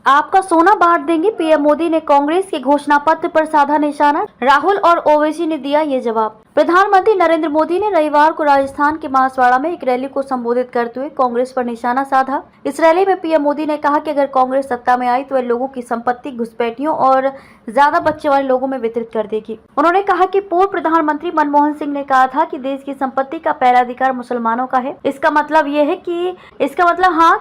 आपका सोना बांट देंगे, पीएम मोदी ने कांग्रेस के घोषणा पत्र पर साधा निशाना। राहुल और ओवैसी ने दिया ये जवाब। प्रधानमंत्री नरेंद्र मोदी ने रविवार को राजस्थान के बांसवाड़ा में एक रैली को संबोधित करते हुए कांग्रेस पर निशाना साधा। इस रैली में पीएम मोदी ने कहा कि अगर कांग्रेस सत्ता में आई तो वह लोगों की संपत्ति घुसपैठियों और ज्यादा बच्चे वाले लोगों में वितरित कर देगी। उन्होंने कहा कि पूर्व प्रधानमंत्री मनमोहन सिंह ने कहा था कि देश की संपत्ति का पहला अधिकार मुसलमानों का है। इसका मतलब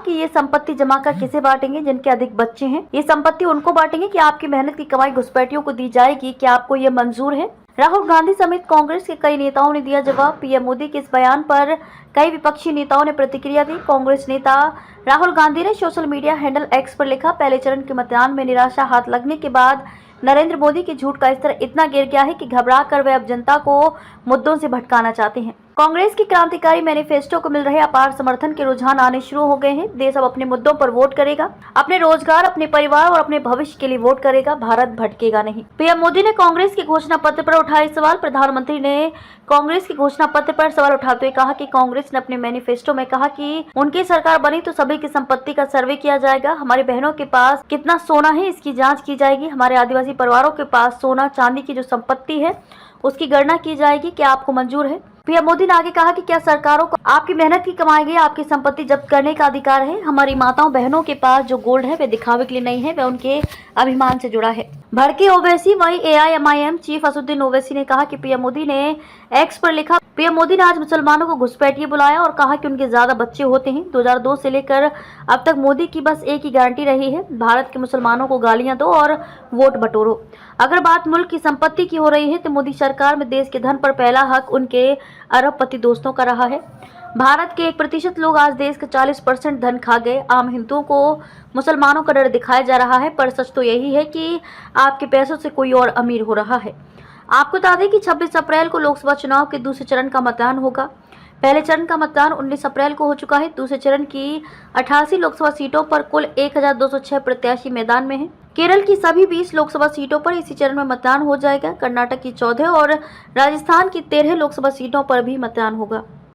ये संपत्ति जमा कर किसे बांटेंगे? जिनके अधिक बच्चे हैं। ये संपत्ति उनको बांटेंगे कि आपकी मेहनत की कमाई घुसपैठियों को दी जाएगी? क्या आपको ये मंजूर है? राहुल गांधी समेत कांग्रेस के कई नेताओं ने दिया जवाब। पीएम मोदी के इस बयान पर कई विपक्षी नेताओं ने प्रतिक्रिया दी। कांग्रेस नेता राहुल गांधी ने सोशल मीडिया हैंडल एक्स पर लिखा, पहले चरण के मतदान में निराशा हाथ लगने के बाद नरेंद्र मोदी के झूठ का स्तर इतना गिर गया है कि घबरा कर वे अब जनता को मुद्दों से भटकाना चाहते हैं। कांग्रेस की क्रांतिकारी मैनिफेस्टो को मिल रहे अपार समर्थन के रुझान आने शुरू हो गए हैं। देश अब अपने मुद्दों पर वोट करेगा, अपने रोजगार, अपने परिवार और अपने भविष्य के लिए वोट करेगा। भारत भटकेगा नहीं। पीएम मोदी ने कांग्रेस के घोषणा पत्र पर उठाए सवाल। प्रधानमंत्री ने कांग्रेस के घोषणा पत्र पर सवाल उठाते हुए कहा कि कांग्रेस ने अपने मैनिफेस्टो में कहा कि उनकी सरकार बनी तो सभी की संपत्ति का सर्वे किया जाएगा। हमारी बहनों के पास कितना सोना है इसकी जाँच की जाएगी। हमारे आदिवासी परिवारों के पास सोना चांदी की जो संपत्ति है उसकी गणना की जाएगी। क्या आपको मंजूर है? पीएम मोदी ने आगे कहा कि क्या सरकारों को आपकी मेहनत की कमाई गई आपकी संपत्ति जब्त करने का अधिकार है? हमारी माताओं बहनों के पास जो गोल्ड है वे दिखावे के लिए नहीं है, वह उनके अभिमान से जुड़ा है। भड़के ओवैसी। वहीं एआईएमआईएम चीफ असदुद्दीन ओवैसी ने कहा कि पीएम मोदी ने एक्स पर लिखा, पीएम मोदी ने आज मुसलमानों को घुसपैठिए बुलाया और कहा कि उनके ज्यादा बच्चे होते हैं। 2002 से लेकर अब तक मोदी की बस एक ही गारंटी रही है, भारत के मुसलमानों को गालियां दो और वोट बटोरो। अगर बात मुल्क की संपत्ति की हो रही है तो मोदी सरकार में देश के धन पर पहला हक उनके अरबपति दोस्तों का रहा है। भारत के 1% लोग आज देश का 40% धन खा गए। आम हिंदुओं को मुसलमानों का डर दिखाया जा रहा है, पर सच तो यही है कि आपके पैसों से कोई और अमीर हो रहा है। आपको बता दें कि 26 अप्रैल को लोकसभा चुनाव के दूसरे चरण का मतदान होगा। पहले चरण का मतदान 19 अप्रैल को हो चुका है। दूसरे चरण की 88 लोकसभा सीटों पर कुल 1206 प्रत्याशी मैदान में हैं। केरल की सभी 20 लोकसभा सीटों पर इसी चरण में मतदान हो जाएगा। कर्नाटक की 14 और राजस्थान की 13 लोकसभा सीटों पर भी मतदान होगा।